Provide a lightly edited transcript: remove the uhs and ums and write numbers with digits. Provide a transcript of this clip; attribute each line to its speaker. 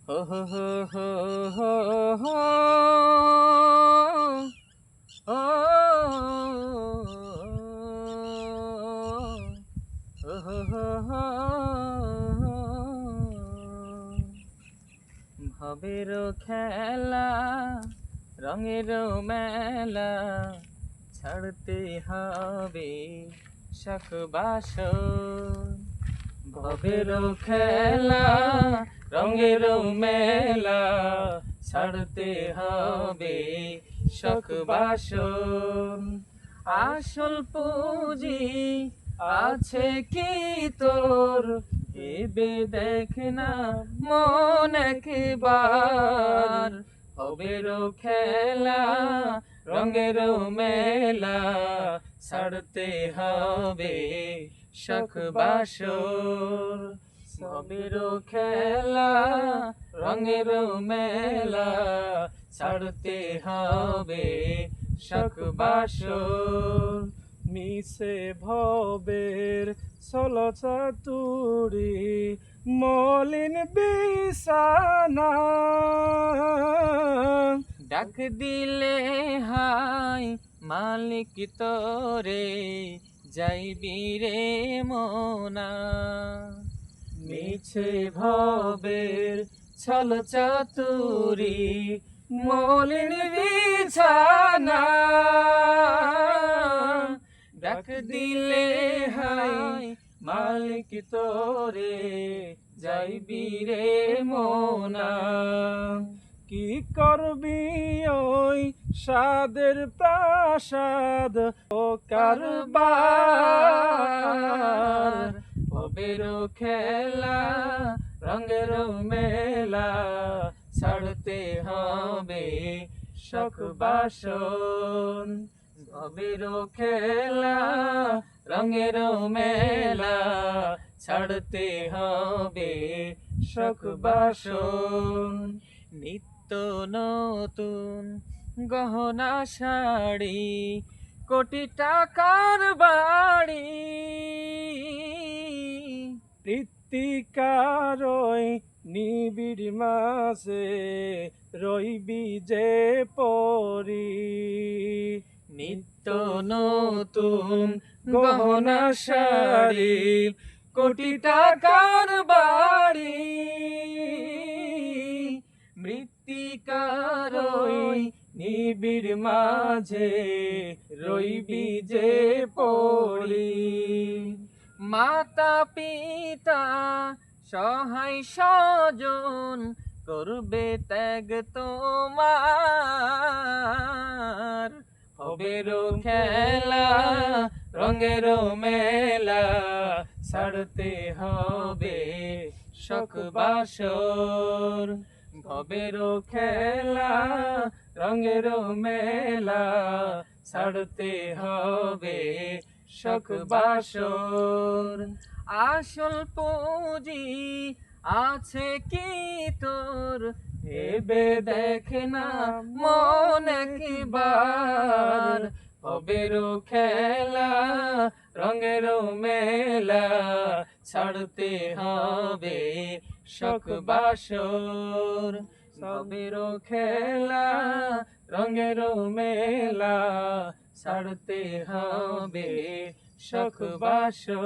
Speaker 1: হো হো হো হো হো হো ও হো হো হো হো ভবের খেলা রঙের মেলা ছাড়তে হবে শখ বাসন ভবের খেলা রঙের মেলা ছাড়তে হবে শখ বাসন আসল পুঁজি আছে কি তোর ভেবে দেখ না মন একবার ভবের খেলা রঙের মেলা ছাড়তে হবে শখ বাসর ভবের খেলা রঙের মেলা ছাড়তে হবে শখ বাসর
Speaker 2: মিশে ভবের ছলচাতুরি মলিন বিছানা
Speaker 1: ডাক দিলে হাই মালিক তোরে যাইবি রে মোনা
Speaker 2: মিছে ভবের ছলচাতুরি মলিন বিছানা
Speaker 1: ডাক দিলে হাই মালিক তোরে যাইবি রে মোনা
Speaker 2: কি করবি ওই সাদের প্রাসাদ ও কারবার
Speaker 1: ভবের খেলা রঙের মেলা ছাড়তে হবে শখ বাসন ভবের খেলা রঙের মেলা ছাড়তে হবে শখ বাসন নিত্য নতুন গহনা শাড়ি কোটি টাকার বাড়ি
Speaker 2: মৃত্তিকার ওই নিবিড় মাঝে রইবি যে পরি
Speaker 1: নিত্য নতুন গহনা শাড়ি কোটি টাকার বাড়ি মৃত্তিকার ওই নিবিড় মাঝে রইবি যে পড়ি মাতা পিতা সহায় স্বজন করবে ত্যাগ তোমার ভবের খেলা রঙের মেলা ছাড়তে হবে শখ বাসর ভবের খেলা রঙের মেলা ছাড়তে হবে শখ বাসর আসল পুঁজি আছে কি তোর ভেবে দেখ না মন একবার ভবের খেলা রঙের মেলা ছাড়তে হবে শখ বাসর ভবের খেলা রঙের মেলা ছাড়তে হবে শখ বাসর।